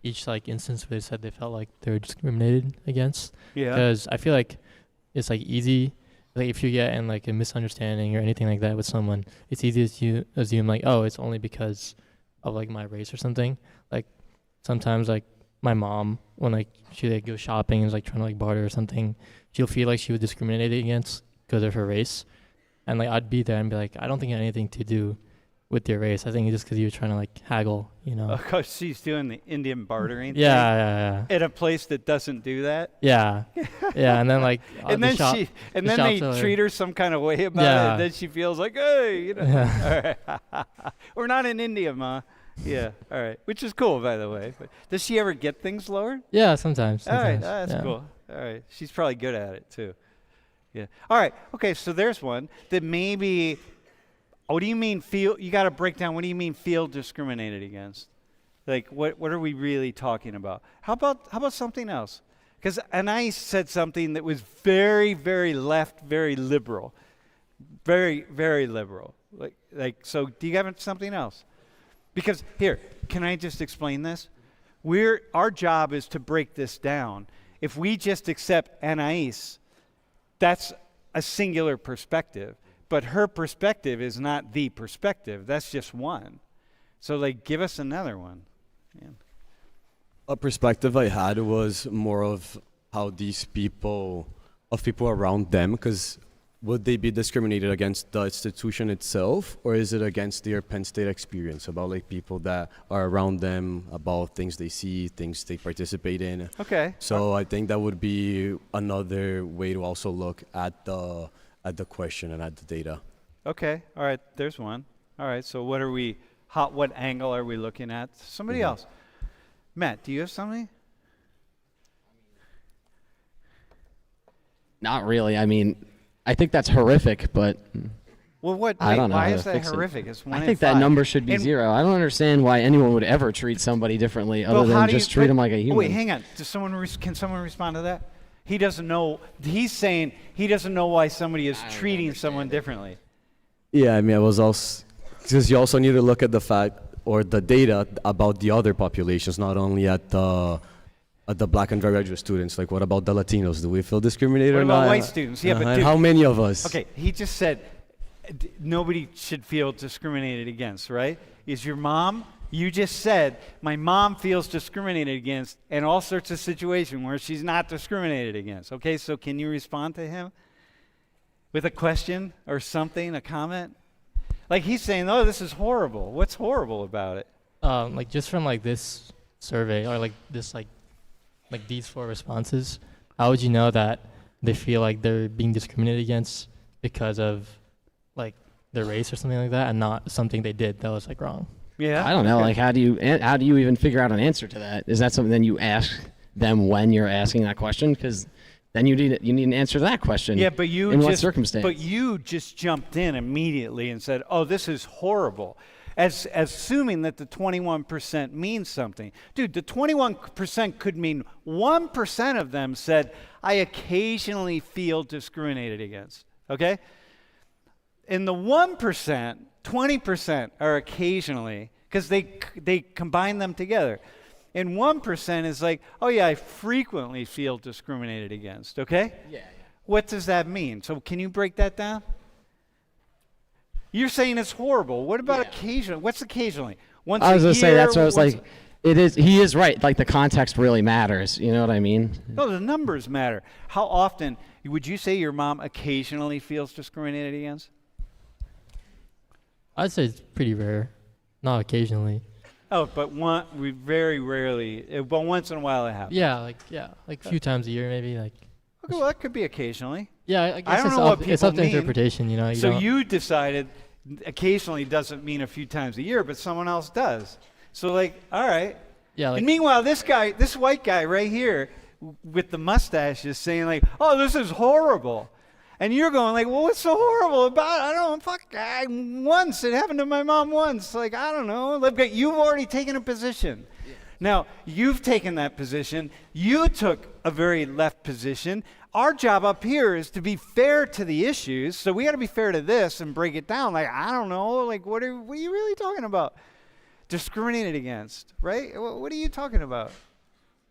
each like instance where they said they felt like they were discriminated against. Yeah. Because I feel like it's like easy. Like if you get in like a misunderstanding or anything like that with someone, it's easy to assume like, oh, it's only because of like my race or something. Like sometimes like my mom, when like she like goes shopping and is like trying to like barter or something, she'll feel like she was discriminated against because of her race. And like I'd be there and be like, I don't think it had anything to do with your race. I think it's just because you were trying to like haggle, you know. Because she's doing the Indian bartering thing Yeah. at a place that doesn't do that. Yeah. And then like and then they treat her some kind of way about it, and then she feels like, hey, you know. All right. We're not in India, Ma. Yeah, all right. Which is cool, by the way. But does she ever get things lowered? Yeah, sometimes. All right, that's cool. All right. She's probably good at it too. Yeah. All right. Okay, so there's one that maybe. What do you mean feel? You got to break down. What do you mean feel discriminated against? Like what are we really talking about? How about something else? Because Anais said something that was very, very left, very liberal, very, very liberal. Like so. Do you have something else? Because here, can I just explain this? Our job is to break this down. If we just accept Anais, that's a singular perspective. But her perspective is not the perspective. That's just one. So, like, give us another one. Yeah. A perspective I had was more of how these people around them, because would they be discriminated against the institution itself, or is it against their Penn State experience, about like people that are around them, about things they see, things they participate in? Okay. So I think that would be another way to also look at the question and at the data. Okay. All right. There's one. All right. So what angle are we looking at? Somebody else. Matt, do you have something? Not really. I mean, I think that's horrific, but Well, I don't know why how is to that fix it. horrific? It's 1 I in think that 5. number should be And- 0. I don't understand why anyone would ever treat somebody differently other than just treat them like a human. Wait, hang on. Can someone respond to that? He doesn't know. He's saying he doesn't know why somebody is treating someone differently. Yeah, I mean, I was also, because you also need to look at the fact or the data about the other populations, not only at the black and undergraduate students. Like, what about the Latinos? Do we feel discriminated What or about not? white students? Yeah, but and dude, how many of us? Okay, he just said nobody should feel discriminated against, right? Is your mom You just said, my mom feels discriminated against in all sorts of situations where she's not discriminated against. Okay, so can you respond to him with a question or something, a comment? Like he's saying, oh, this is horrible. What's horrible about it? Like just from like this survey or like this like these 4 responses, how would you know that they feel like they're being discriminated against because of like their race or something like that, and not something they did that was like wrong? Yeah. I don't know. Okay. Like, how do you even figure out an answer to that? Is that something then you ask them when you're asking that question? Because then you need an answer to that question. Yeah, but you in just, what circumstance? But you just jumped in immediately and said, "Oh, this is horrible," as assuming that the 21% means something. Dude, the 21% could mean 1% of them said, "I occasionally feel discriminated against." Okay? In the 1%, 20% are occasionally, because they combine them together. And 1% is like, oh yeah, I frequently feel discriminated against, okay? Yeah. What does that mean? So can you break that down? You're saying it's horrible. What about occasionally? What's occasionally? Once I was a gonna say year, that's what I was once like. It is. He is right. Like the context really matters. You know what I mean? No, the numbers matter. How often would you say your mom occasionally feels discriminated against? I'd say it's pretty rare, not occasionally. Oh, but we very rarely, but once in a while it happens. Yeah, like a few times a year maybe. Like Okay, well, that could be occasionally. yeah, I guess don't it's know what it's people up to mean. interpretation. You know. So don't- you decided occasionally doesn't mean a few times a year, but someone else does. So like, all right. yeah, like And meanwhile, this white guy right here with the mustache is saying like, oh, this is horrible. And you're going like, well, what's so horrible about it? I don't know. Once it happened to my mom once. Like, I don't know. Like, you've already taken a position. Yeah. Now, you've taken that position. You took a very left position. Our job up here is to be fair to the issues. So we got to be fair to this and break it down. Like, I don't know. Like, what are you really talking about? Discriminated against, right? What are you talking about?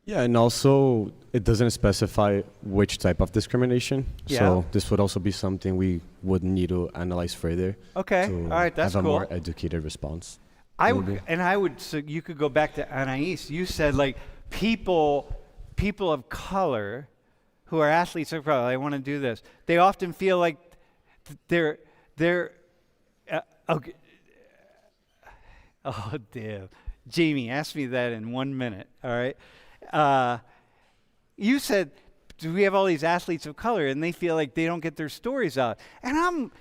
Yeah, and also it doesn't specify which type of discrimination. Yeah. So this would also be something we would need to analyze further. Okay, to all right, that's have cool. a more educated response. So you could go back to Anais. You said like people of color who are athletes of color, I want to do this. They often feel like they're okay. Oh damn, Jamie, ask me that in 1 minute. All right. You said, do we have all these athletes of color and they feel like they don't get their stories out? And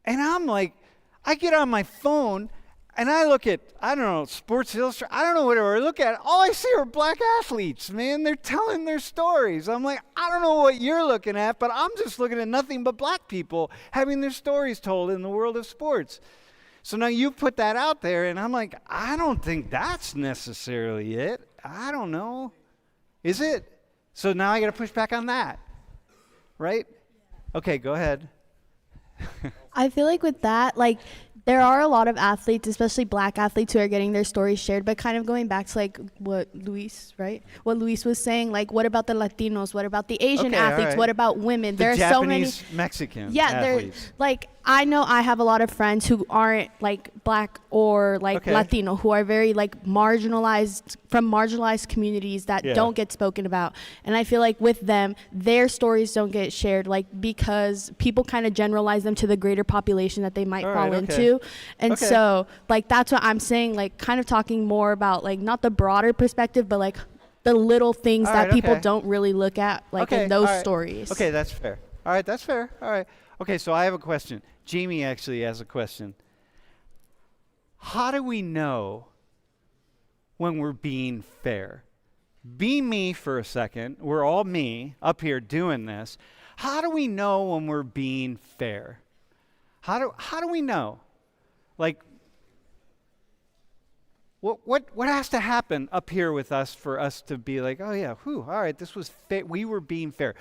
I'm like, I get on my phone and I look at, I don't know, Sports Illustrated, I don't know whatever I look at. All I see are black athletes, man. They're telling their stories. I'm like, I don't know what you're looking at, but I'm just looking at nothing but black people having their stories told in the world of sports. So now you put that out there and I'm like, I don't think that's necessarily it. I don't know. Is it? So now I got to push back on that. Right? Okay, go ahead. I feel like with that, like, there are a lot of athletes, especially black athletes, who are getting their stories shared, but kind of going back to like what Luis was saying, like, what about the Latinos? What about the Asian Okay, all athletes? right. What about women? The There are so many. Japanese Mexican Yeah, athletes. they're like, I know I have a lot of friends who aren't like black or like Okay. Latino, who are very like marginalized, from marginalized communities that Yeah. don't get spoken about. And I feel like with them, their stories don't get shared, like, because people kind of generalize them to the greater population that they might All fall right, okay. into. And Okay. so like that's what I'm saying, like kind of talking more about like not the broader perspective, but like the little things All that right, people okay. don't really look at, like Okay, in those all right. stories. Okay, that's fair. All right, that's fair. All right. Okay, so I have a question. Jamie actually has a question. How do we know when we're being fair? Be me for a second. We're all me up here doing this. How do we know when we're being fair? How do we know? Like, what has to happen up here with us for us to be like, oh yeah, all right, this was fair. We were being fair.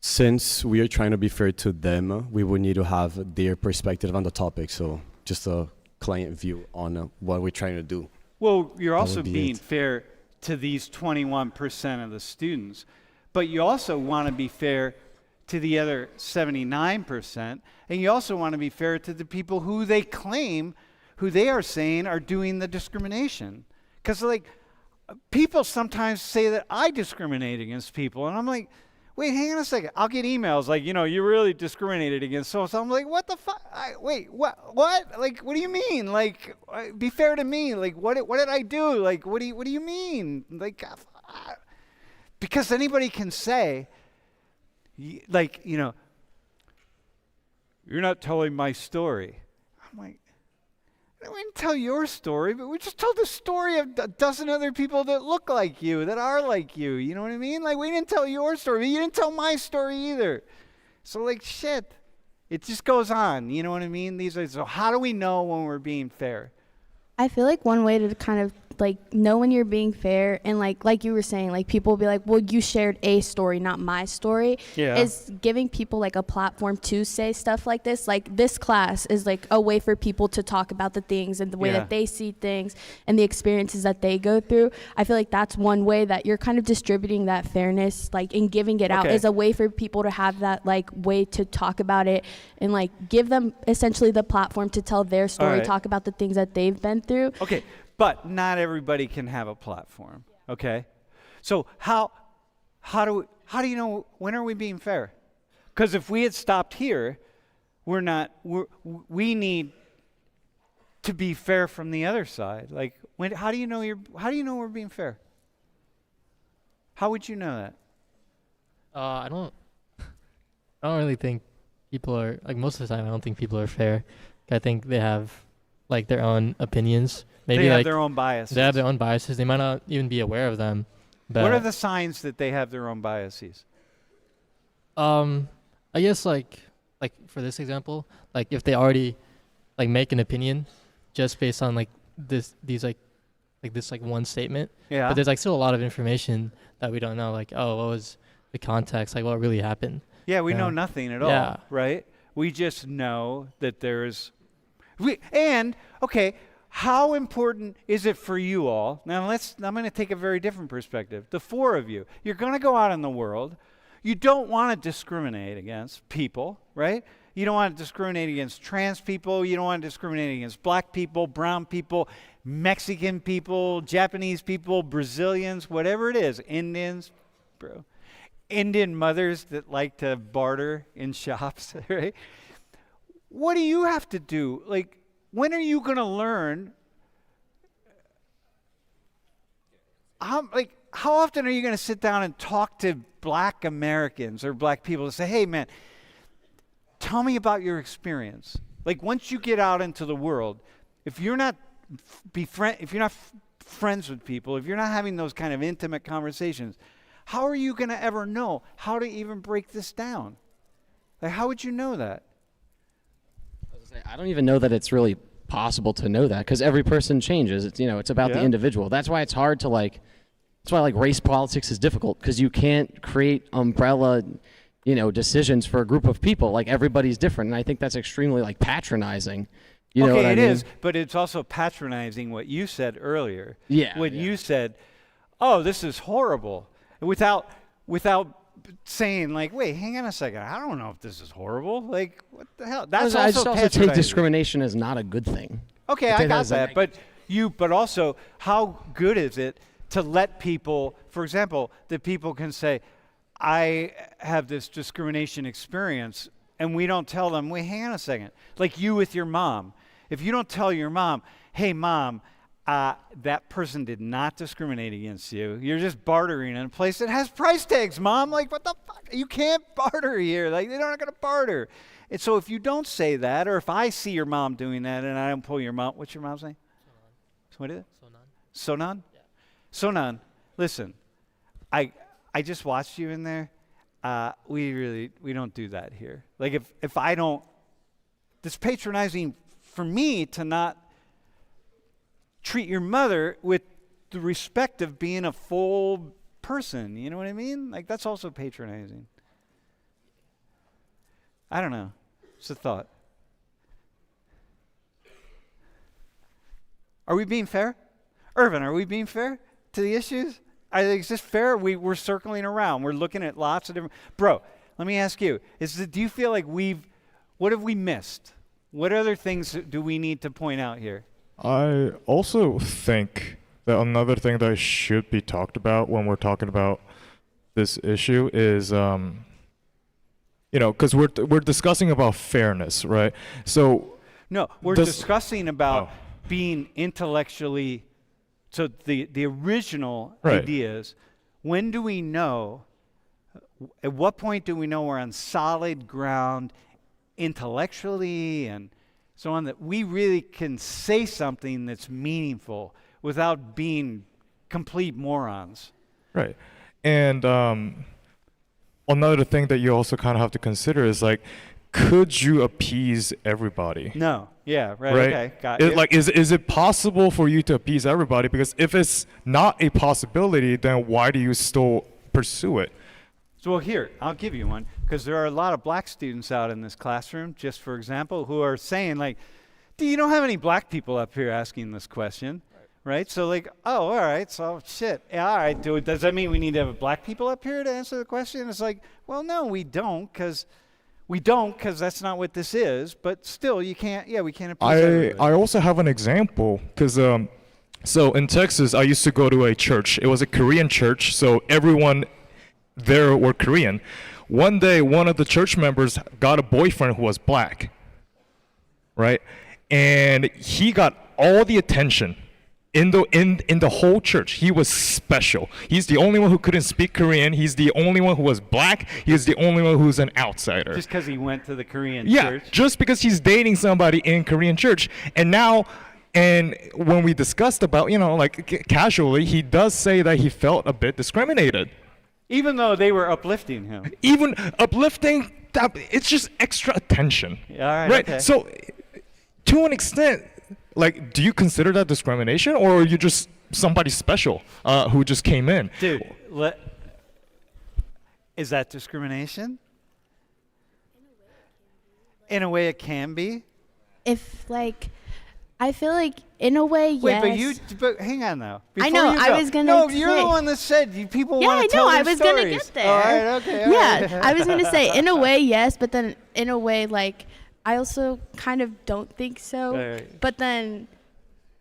Since we are trying to be fair to them, we would need to have their perspective on the topic. So just a client view on what we're trying to do. Well, you're also would be being it. fair to these 21% of the students, but you also want to be fair to the other 79%, and you also want to be fair to the people who they claim who they are saying are doing the discrimination. Because like people sometimes say that I discriminate against people, and I'm like, wait, hang on a second. I'll get emails like, you really discriminated against so-and-so. I'm like, what the fuck? Wait, what? Like, what do you mean? Like, be fair to me. Like, what did I do? Like, what do you mean? Like, because anybody can say, like, you're not telling my story. I'm like, we didn't tell your story, but we just told the story of a dozen other people that look like you, that are like you. You know what I mean? Like, we didn't tell your story, but you didn't tell my story either. So, like, shit. It just goes on. You know what I mean? So how do we know when we're being fair? I feel like one way to kind of like know when you're being fair, and like you were saying, like people will be like, well, you shared a story, not my story, is giving people like a platform to say stuff like this. Like this class is like a way for people to talk about the things and the way that they see things and the experiences that they go through. I feel like that's one way that you're kind of distributing that fairness, like, and giving it out is a way for people to have that like way to talk about it and like give them essentially the platform to tell their story, talk about the things that they've been through. Okay. But not everybody can have a platform, okay? So how do you know when are we being fair? Because if we had stopped here, we need to be fair from the other side. Like, how do you know we're being fair? How would you know that? I don't really think people are, like, most of the time I don't think people are fair. I think they have like their own opinions. Maybe they have like their own biases. They have their own biases. They might not even be aware of them. But what are the signs that they have their own biases? I guess like for this example, like if they already like make an opinion just based on like this one statement. Yeah. But there's like still a lot of information that we don't know. Like, what was the context? Like, what really happened? Yeah, we know nothing at all, right? We just know that there's how important is it for you all? Now I'm going to take a very different perspective. The four of you, you're going to go out in the world. You don't want to discriminate against people, right? You don't want to discriminate against trans people. You don't want to discriminate against black people, brown people, Mexican people, Japanese people, Brazilians, whatever it is, Indians, Indian mothers that like to barter in shops, right? What do you have to do? Like, when are you going to learn? How often are you going to sit down and talk to black Americans or black people to say, hey, man, tell me about your experience? Like, once you get out into the world, if you're not friends with people, if you're not having those kind of intimate conversations, how are you going to ever know how to even break this down? Like, how would you know that? I don't even know that it's really possible to know that because every person changes. It's about the individual. That's why it's hard to that's why race politics is difficult because you can't create umbrella, decisions for a group of people. Like everybody's different. And I think that's extremely patronizing. You know what I mean? Is, but it's also patronizing what you said earlier. Yeah. When you said, oh, this is horrible. Without saying wait, hang on a second. I don't know if this is horrible. Like, what the hell? That's I also just take discrimination as not a good thing. Okay, I got that. But also, how good is it to let people, for example, that people can say, I have this discrimination experience, and we don't tell them, wait, hang on a second. Like you with your mom. If you don't tell your mom, hey, mom, that person did not discriminate against you. You're just bartering in a place that has price tags, Mom. Like, what the fuck? You can't barter here. Like, they're not going to barter. And so if you don't say that, or if I see your mom doing that and I don't pull your mom, what's your mom's name? Sonan. What is it? Sonan? Yeah. Sonan, listen, I just watched you in there. We don't do that here. Like, if I don't, it's patronizing for me to not treat your mother with the respect of being a full person. You know what I mean? Like, that's also patronizing. I don't know. It's a thought. Are we being fair? Irvin, are we being fair to the issues? Is this fair? We're circling around. We're looking at lots of different... Bro, let me ask you. Do you feel like what have we missed? What other things do we need to point out here? I also think that another thing that should be talked about when we're talking about this issue is, because we're discussing about fairness, right? So No, we're Does- discussing about Oh. being intellectually. So the original Right. ideas. When do we know? At what point do we know we're on solid ground, intellectually and so on, that we really can say something that's meaningful without being complete morons? Right. And another thing that you also kind of have to consider is like, could you appease everybody? No. Yeah. Right. Right? Okay. Got you. Like, is it possible for you to appease everybody? Because if it's not a possibility, then why do you still pursue it? So well, here, I'll give you one, because there are a lot of black students out in this classroom, just for example, who are saying like, "Do you don't have any black people up here asking this question?" Right? So like, oh, all right, so shit. Yeah, all right, does that mean we need to have black people up here to answer the question? It's like, well, no, we don't, because that's not what this is. But still, we can't appease everybody. I also have an example because so in Texas I used to go to a church. It was a Korean church, so everyone there were Korean. One day, one of the church members got a boyfriend who was black, right? And he got all the attention in the whole church. He was special. He's the only one who couldn't speak Korean. He's the only one who was black. He's the only one who's an outsider. Just because he went to the Korean Yeah, church. just because he's dating somebody in Korean church. And when we discussed about, like casually, he does say that he felt a bit discriminated. Even though they were uplifting him. Even uplifting, it's just extra attention. Yeah, all right, Right? okay. So, to an extent, like, do you consider that discrimination, or are you just somebody special who just came in? Dude, is that discrimination? In a way, it can be. If like, I feel like in a way, Wait, yes. but hang on now. I Before know, you I go. was gonna No, you're say- the one that said people Yeah, want I to tell know. their I was gonna stories. get there. All right, okay. all Yeah, right. I was gonna say in a way yes, but then in a way like I also kind of don't think so. Right. But then,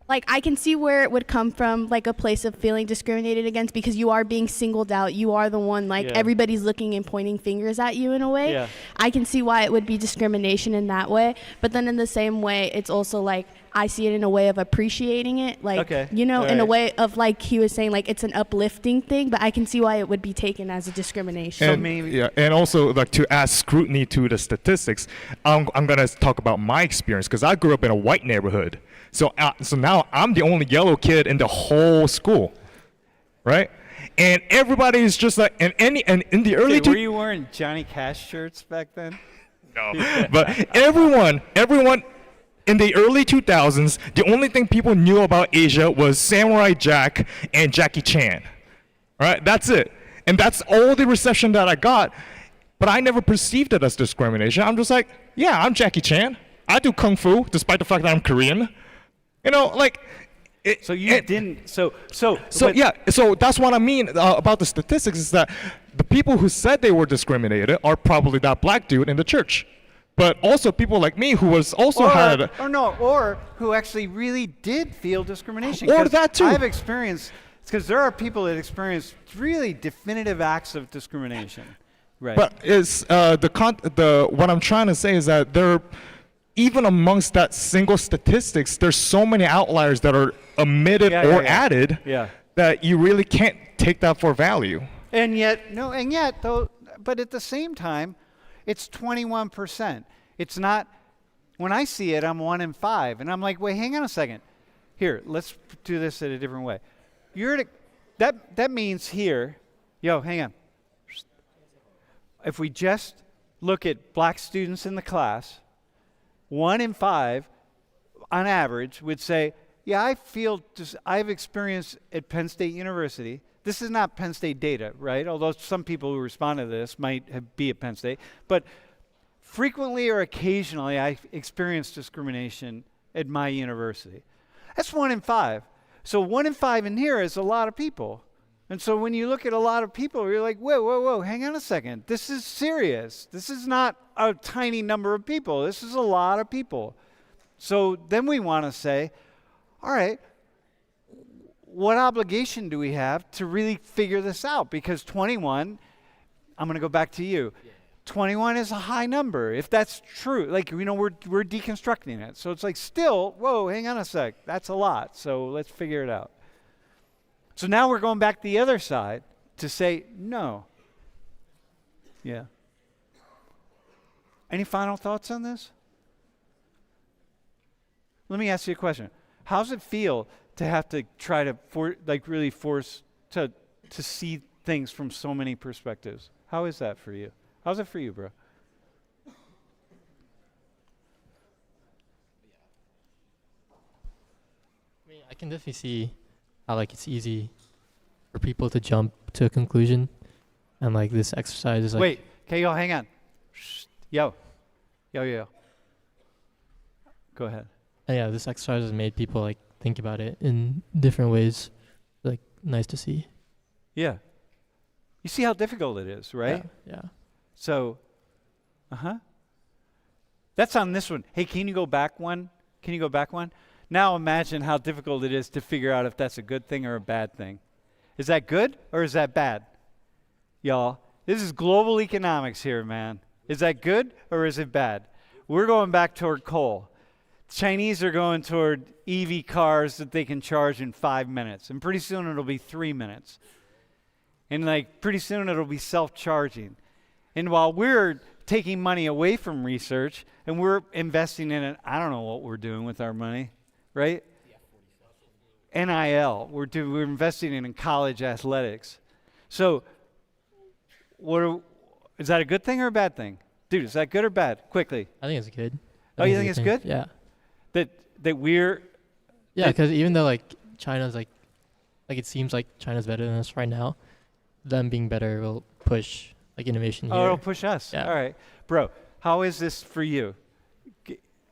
like I can see where it would come from, like a place of feeling discriminated against because you are being singled out. You are the one like Yeah. everybody's looking and pointing fingers at you in a way. Yeah. I can see why it would be discrimination in that way. But then in the same way, it's also like I see it in a way of appreciating it, like Okay. in a Alright. way of like he was saying, like it's an uplifting thing. But I can see why it would be taken as a discrimination. And, maybe- yeah, and also like to add scrutiny to the statistics, I'm gonna talk about my experience because I grew up in a white neighborhood. So now I'm the only yellow kid in the whole school, right? And everybody is just like, and in the early Wait, were you wearing Johnny Cash shirts back then? No, but everyone in the early 2000s, the only thing people knew about Asia was Samurai Jack and Jackie Chan. All right, that's it. And that's all the reception that I got. But I never perceived it as discrimination. I'm just like, yeah, I'm Jackie Chan. I do kung fu, despite the fact that I'm Korean. Like. So you didn't. So So yeah, so that's what I mean about the statistics is that the people who said they were discriminated are probably that black dude in the church, but also people like me who was also had. Or who actually really did feel discrimination. Or 'Cause that too. I've experienced, because there are people that experience really definitive acts of discrimination. Right. But is what I'm trying to say is that there, even amongst that single statistics, there's so many outliers that are omitted or added Yeah. that you really can't take that for value. And yet, though, but at the same time, it's 21%. It's not, when I see it, I'm 1 in 5. And I'm like, wait, hang on a second. Here, let's do this in a different way. That means here, hang on. If we just look at black students in the class, 1 in 5, on average, would say, yeah, I've experienced at Penn State University. This is not Penn State data, right? Although some people who respond to this might be at Penn State. But frequently or occasionally, I experienced discrimination at my university. That's 1 in 5. So 1 in 5 in here is a lot of people. And so when you look at a lot of people, you're like, whoa, hang on a second. This is serious. This is not a tiny number of people. This is a lot of people. So then we want to say, all right, what obligation do we have to really figure this out? Because 21, I'm going to go back to you. 21 is a high number. If that's true, like, you know, we're deconstructing it. So it's like, still, whoa, hang on a sec. That's a lot. So let's figure it out. So now we're going back to the other side to say, no. Yeah. Any final thoughts on this? Let me ask you a question. How does it feel to have to try to really force to see things from so many perspectives? How is that for you? How's it for you, bro? I mean, I can definitely see how like it's easy for people to jump to a conclusion, and like this exercise is like. Wait, okay, y'all, hang on. Shh. Yo. Go ahead. Yeah, this exercise has made people like think about it in different ways. Like, nice to see. Yeah. You see how difficult it is, right? Yeah. So, that's on this one. Hey, can you go back one? Now imagine how difficult it is to figure out if that's a good thing or a bad thing. Is that good or is that bad? Y'all, this is global economics here, man. Is that good or is it bad? We're going back toward coal. Chinese are going toward EV cars that they can charge in 5 minutes. And pretty soon it'll be 3 minutes. And like pretty soon it'll be self-charging. And while we're taking money away from research and we're investing in it, I don't know what we're doing with our money, right? NIL. We're investing in college athletics. So is that a good thing or a bad thing? Dude, is that good or bad? Quickly. I think it's good. Oh, you think it's good? Yeah. That we're... Yeah, because even though like China's like it seems like China's better than us right now, them being better will push like innovation here. Oh, it'll push us. Yeah. All right. Bro, how is this for you?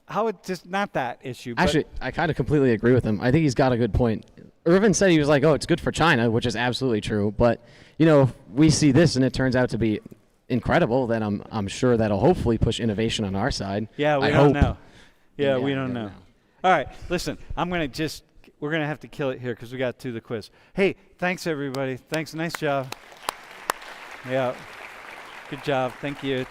How it just not that issue, but Actually, I kind of completely agree with him. I think he's got a good point. Irvin said he was like, oh, it's good for China, which is absolutely true. But, you know, if we see this and it turns out to be incredible, then I'm sure that'll hopefully push innovation on our side. yeah, we I don't hope. know. Yeah, we don't know. All right, listen, we're going to have to kill it here because we got to the quiz. Hey, thanks, everybody. Thanks. Nice job. Yeah. Good job. Thank you.